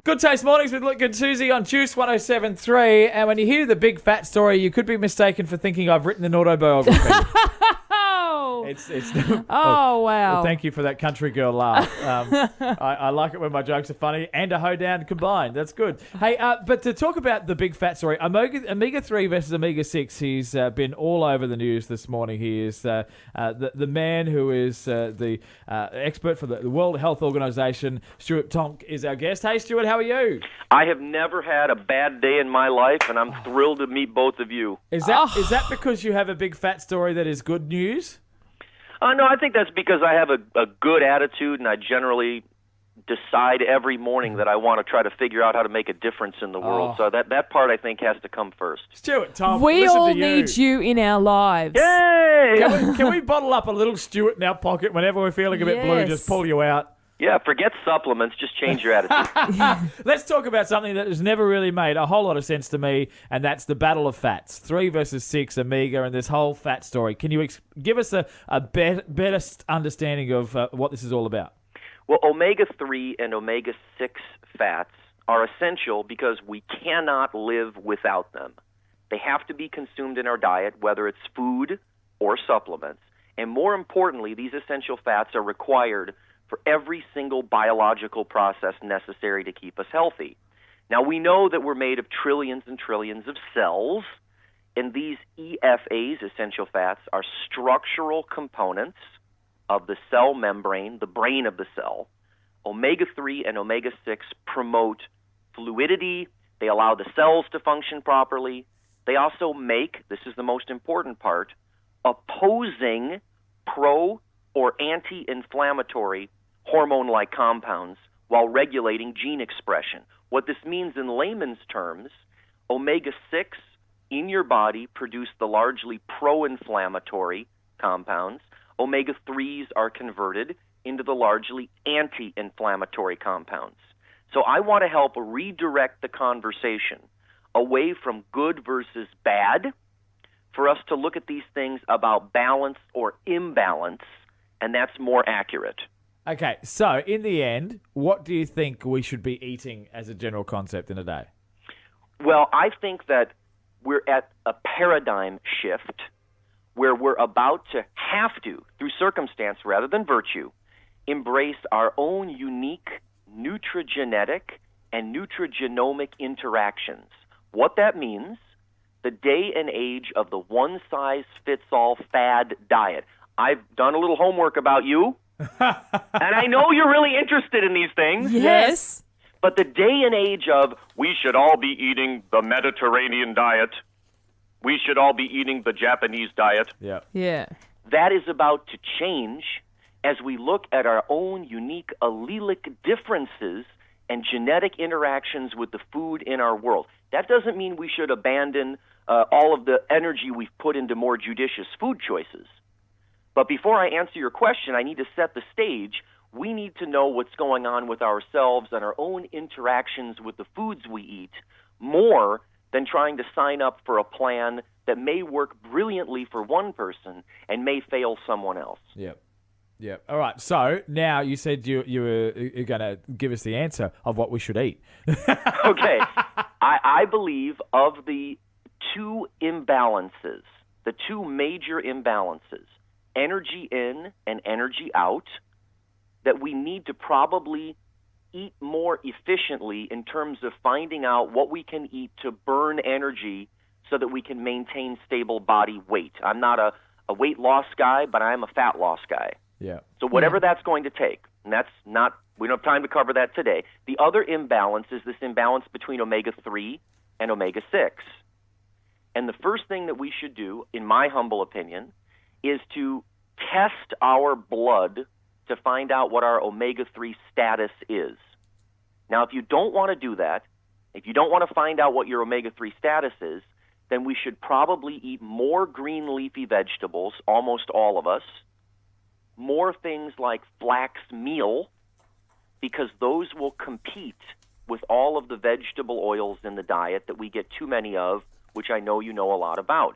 Good Taste Mornings with Luke and Susie on Juice 107.3. And when you hear the big fat story, you could be mistaken for thinking I've written an autobiography. Wow. Well, thank you for that country girl laugh. I like it when my jokes are funny and a hoedown combined. That's good. Hey, but to talk about the big fat story, omega-3 versus omega-6, he's been all over the news this morning. He is the man who is the expert for the World Health Organization. Stuart Tomc is our guest. Hey, Stuart, how are you? I have never had a bad day in my life, and I'm thrilled to meet both of you. Is that because you have a big fat story that is good news? No, I think that's because I have a good attitude, and I generally decide every morning that I want to try to figure out how to make a difference in the world. So that part, I think, has to come first. Stuart, Tom, We listen all to you. need you in our lives. Yay! Can we bottle up a little Stuart in our pocket whenever we're feeling a bit blue, Yes. just pull you out? Yeah, forget supplements. Just change your attitude. Let's talk about something that has never really made a whole lot of sense to me, and that's the battle of fats. 3 versus 6, omega, and this whole fat story. Can you give us a better understanding of what this is all about? Well, omega-3 and omega-6 fats are essential because we cannot live without them. They have to be consumed in our diet, whether it's food or supplements. And more importantly, these essential fats are required for every single biological process necessary to keep us healthy. Now, we know that we're made of trillions and trillions of cells, and these EFAs, essential fats, are structural components of the cell membrane, the brain of the cell. Omega-3 and omega-6 promote fluidity. They allow the cells to function properly. They also make, this is the most important part, opposing pro- or anti-inflammatory hormone-like compounds while regulating gene expression. What this means in layman's terms, omega-6 in your body produce the largely pro-inflammatory compounds. Omega-3s are converted into the largely anti-inflammatory compounds. So I want to help redirect the conversation away from good versus bad for us to look at these things about balance or imbalance, and that's more accurate. Okay, so in the end, what do you think we should be eating as a general concept in a day? Well, I think that we're at a paradigm shift where we're about to have to, through circumstance rather than virtue, embrace our own unique nutrigenetic and nutrigenomic interactions. What that means, the day and age of the one-size-fits-all fad diet. I've done a little homework about you, and I know you're really interested in these things. Yes. But the day and age of we should all be eating the Mediterranean diet, we should all be eating the Japanese diet, Yeah. that is about to change as we look at our own unique allelic differences and genetic interactions with the food in our world. That doesn't mean we should abandon all of the energy we've put into more judicious food choices. But before I answer your question, I need to set the stage. We need to know what's going on with ourselves and our own interactions with the foods we eat more than trying to sign up for a plan that may work brilliantly for one person and may fail someone else. Yep. All right. So now you said you were going to give us the answer of what we should eat. Okay. I believe of the two imbalances, the two major imbalances, energy in and energy out, that we need to probably eat more efficiently in terms of finding out what we can eat to burn energy so that we can maintain stable body weight. I'm not a weight loss guy, but I am a fat loss guy. Yeah. So whatever that's going to take, and that's not, we don't have time to cover that today. The other imbalance is this imbalance between omega-3 and omega-6. And the first thing that we should do, in my humble opinion, is to test our blood to find out what our omega-3 status is. Now, if you don't want to do that, if you don't want to find out what your omega-3 status is, then we should probably eat more green leafy vegetables, almost all of us, more things like flax meal, because those will compete with all of the vegetable oils in the diet that we get too many of, which I know you know a lot about.